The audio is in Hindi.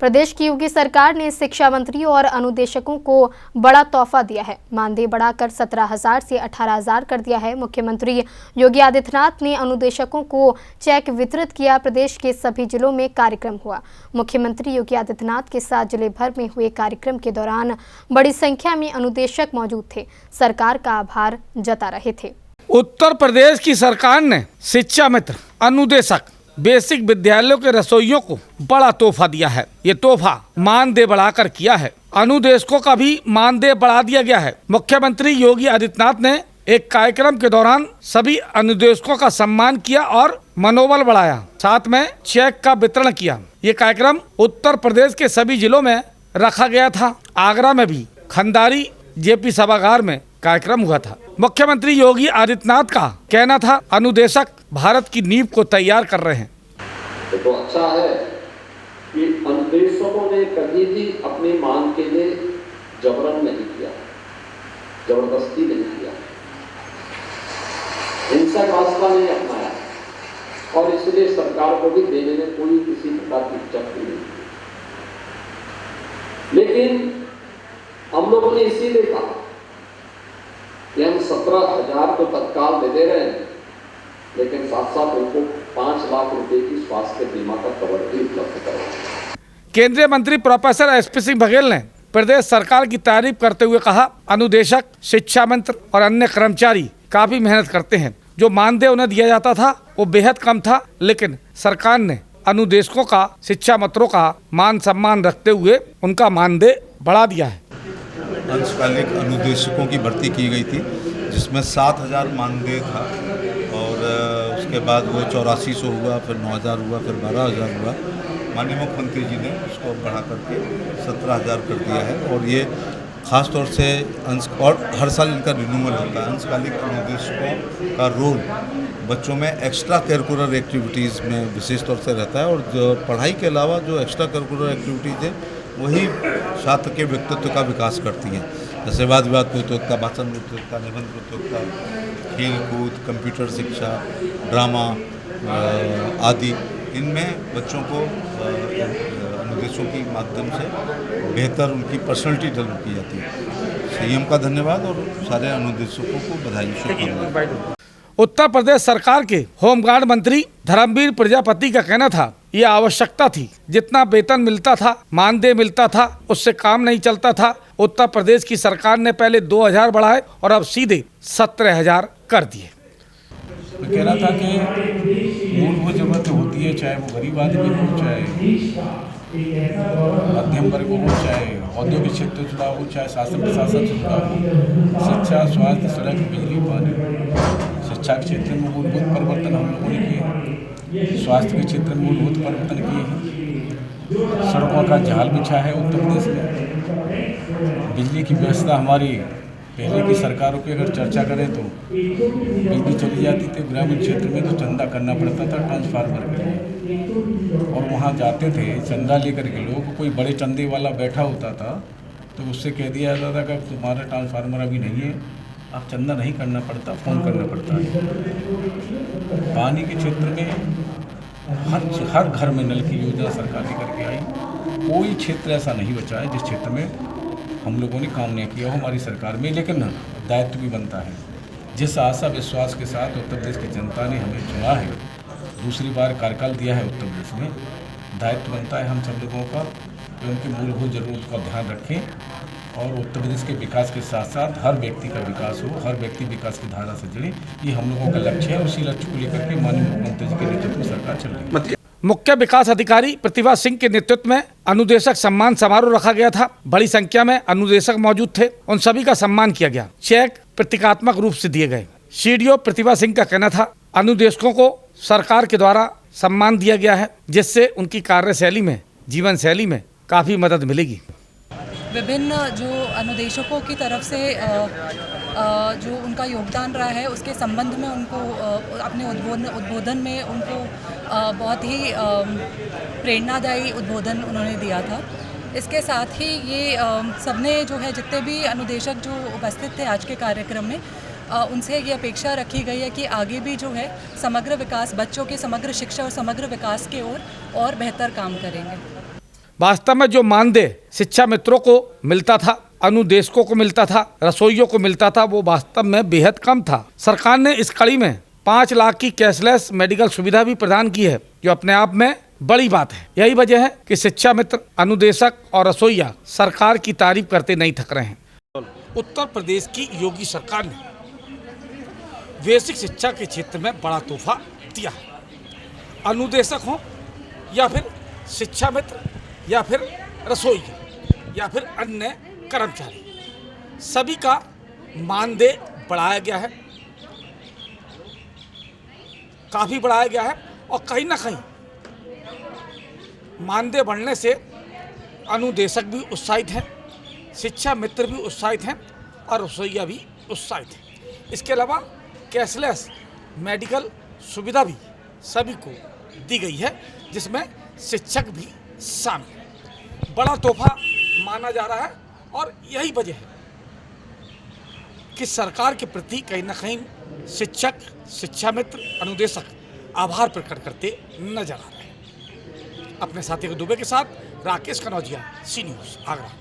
प्रदेश की योगी सरकार ने शिक्षा मंत्री और अनुदेशकों को बड़ा तोहफा दिया है। मानदेय बढ़ाकर 17,000 से 18,000 कर दिया है। मुख्यमंत्री योगी आदित्यनाथ ने अनुदेशकों को चेक वितरित किया। प्रदेश के सभी जिलों में कार्यक्रम हुआ। मुख्यमंत्री योगी आदित्यनाथ के साथ जिले भर में हुए कार्यक्रम के दौरान बड़ी संख्या में अनुदेशक मौजूद थे, सरकार का आभार जता रहे थे। उत्तर प्रदेश की सरकार ने शिक्षा मित्र, अनुदेशक, बेसिक विद्यालयों के रसोइयों को बड़ा तोहफा दिया है। ये तोहफा मानदेय बढ़ाकर किया है। अनुदेशकों का भी मानदेय बढ़ा दिया गया है। मुख्यमंत्री योगी आदित्यनाथ ने एक कार्यक्रम के दौरान सभी अनुदेशकों का सम्मान किया और मनोबल बढ़ाया, साथ में चेक का वितरण किया। ये कार्यक्रम उत्तर प्रदेश के सभी जिलों में रखा गया था। आगरा में भी खंडारी जेपी सभागार में कार्यक्रम हुआ था। मुख्यमंत्री योगी आदित्यनाथ का कहना था, अनुदेशक भारत की नींव को तैयार कर रहे हैं। तो अच्छा है कि अनुदेशकों ने कभी भी अपनी मांग के लिए जबरन नहीं किया, जबरदस्ती नहीं किया, हिंसक रास्ता नहीं अपनाया और इसलिए सरकार को भी देने में कोई किसी प्रकार की दिक्कत नहीं। लेकिन हम लोगों ने इसीलिए कहा कि हम 17,000 तो तत्काल दे रहे हैं, लेकिन साथ साथ उनको 5 लाख रुपए की स्वास्थ्य बीमा का कवर भी उपलब्ध करवाएं। केंद्रीय मंत्री प्रोफेसर एसपी सिंह बघेल ने प्रदेश सरकार की तारीफ करते हुए कहा, अनुदेशक, शिक्षा मंत्री और अन्य कर्मचारी काफी मेहनत करते हैं। जो मानदेय उन्हें दिया जाता था वो बेहद कम था, लेकिन सरकार ने अनुदेशकों का, शिक्षा मंत्रों का मान सम्मान रखते हुए उनका मानदेय बढ़ा दिया है। अंशकालिक अनुदेशकों की भर्ती की गई थी, जिसमें 7,000 मानदेय था और उसके बाद वो 8400 हुआ, फिर 9,000 हुआ, फिर 12,000 हुआ। माननीय मुख्यमंत्री जी ने उसको बढ़ा करके 17,000 कर दिया है और ये ख़ास तौर से और हर साल इनका रिन्यूअल होता है। अंशकालिक अनुदेशकों का रोल बच्चों में एक्स्ट्रा करिकुलर एक्टिविटीज़ में विशेष तौर से रहता है और जो पढ़ाई के अलावा जो एक्स्ट्रा करिकुलर एक्टिविटीज़ है वही छात्र के व्यक्तित्व का विकास करती हैं, जैसे वाद विवाद प्रतियोगिता, भाषण प्रतियोगिता, निबंध प्रतियोगिता, खेल कूद, कंप्यूटर शिक्षा, ड्रामा आदि। इनमें बच्चों को अनुदेशों के माध्यम से बेहतर उनकी पर्सनैलिटी डेवलप की जाती है। सीएम का धन्यवाद और सारे अनुदेशकों को बधाई, शुभकामनाएं। उत्तर प्रदेश सरकार के होमगार्ड मंत्री धर्मवीर प्रजापति का कहना था, ये आवश्यकता थी। जितना वेतन मिलता था, मानदेय मिलता था, उससे काम नहीं चलता था। उत्तर प्रदेश की सरकार ने पहले 2,000 बढ़ाए और अब सीधे 17,000 कर दिए। मैं कह रहा था कि मूलभूत जरूरतें होती है, चाहे वो गरीब आदमी हो, चाहे मध्यम वर्ग हो, चाहे औद्योगिक क्षेत्र से जुड़ा हो, चाहे शासन प्रशासन से जुड़ा हो, शिक्षा, स्वास्थ्य, सड़क, बिजली, पानी। शिक्षा के क्षेत्र में मूलभूत परिवर्तन हम लोगों ने किए, स्वास्थ्य के क्षेत्र में मूलभूत परिवर्तन किए हैं, सड़कों का जाल बिछा है उत्तर प्रदेश में। बिजली की व्यवस्था हमारी पहले की सरकारों की अगर चर्चा करें तो बिजली चली जाती थी ग्रामीण क्षेत्र में तो चंदा करना पड़ता था ट्रांसफार्मर के लिए, और वहाँ जाते थे चंदा लेकर के लोग, कोई बड़े चंदे वाला बैठा होता था तो उससे कह दिया जाता था कि तुम्हारा ट्रांसफार्मर अभी नहीं है, आप चंदा नहीं करना पड़ता, फ़ोन करना पड़ता है। पानी के क्षेत्र में हर घर में नल की योजना सरकार ने करके आई। कोई क्षेत्र ऐसा नहीं बचा है जिस क्षेत्र में हम लोगों ने काम नहीं किया हो हमारी सरकार में, लेकिन दायित्व भी बनता है। जिस आशा विश्वास के साथ उत्तर प्रदेश की जनता ने हमें चुना है, दूसरी बार कार्यकाल दिया है उत्तर प्रदेश में, दायित्व बनता है हम सब लोगों का कि उनकी मूलभूत ज़रूरत का ध्यान रखें और उत्तर प्रदेश के विकास के साथ साथ हर व्यक्ति का विकास हो, हर व्यक्ति विकास की धारा से जुड़े। ये हम लोगों का लक्ष्य है। उसी लक्ष्य को लेकर के माननीय मुख्यमंत्री जी के नेतृत्व में सरकार चल रही है। मुख्य विकास अधिकारी प्रतिभा सिंह के नेतृत्व में अनुदेशक सम्मान समारोह रखा गया था। बड़ी संख्या में अनुदेशक मौजूद थे, उन सभी का सम्मान किया गया। चेक प्रतीकात्मक रूप से दिए गए। सीडीओ प्रतिभा सिंह का कहना था, अनुदेशकों को सरकार के द्वारा सम्मान दिया गया है, जिससे उनकी कार्यशैली में, जीवन शैली में काफी मदद मिलेगी। विभिन्न जो अनुदेशकों की तरफ से जो उनका योगदान रहा है उसके संबंध में उनको अपने उद्बोधन में उनको बहुत ही प्रेरणादायी उद्बोधन उन्होंने दिया था। इसके साथ ही ये सबने जो है जितने भी अनुदेशक जो उपस्थित थे आज के कार्यक्रम में, उनसे ये अपेक्षा रखी गई है कि आगे भी जो है समग्र विकास, बच्चों के समग्र शिक्षा और समग्र विकास के ओर और बेहतर काम करेंगे। वास्तव में जो मानदेय शिक्षा मित्रों को मिलता था, अनुदेशकों को मिलता था, रसोइयों को मिलता था, वो वास्तव में बेहद कम था। सरकार ने इस कड़ी में 5 लाख की कैशलेस मेडिकल सुविधा भी प्रदान की है, जो अपने आप में बड़ी बात है। यही वजह है कि शिक्षा मित्र, अनुदेशक और रसोइया सरकार की तारीफ करते नहीं थक रहे हैं। उत्तर प्रदेश की योगी सरकार ने बेसिक शिक्षा के क्षेत्र में बड़ा तोहफा दिया है। अनुदेशक हो या फिर शिक्षा मित्र या फिर रसोइया या फिर अन्य कर्मचारी, सभी का मानदेय बढ़ाया गया है, काफ़ी बढ़ाया गया है। और कहीं ना कहीं मानदेय बढ़ने से अनुदेशक भी उत्साहित हैं, शिक्षा मित्र भी उत्साहित हैं और रसोइया भी उत्साहित हैं। इसके अलावा कैशलेस मेडिकल सुविधा भी सभी को दी गई है, जिसमें शिक्षक भी शामिल है। बड़ा तोहफा माना जा रहा है और यही वजह है कि सरकार के प्रति कहीं ना कहीं शिक्षक, शिक्षा मित्र, अनुदेशक आभार प्रकट करते नजर आ रहे हैं। अपने साथी दुबे के साथ राकेश कनौजिया, सी न्यूज़, आगरा।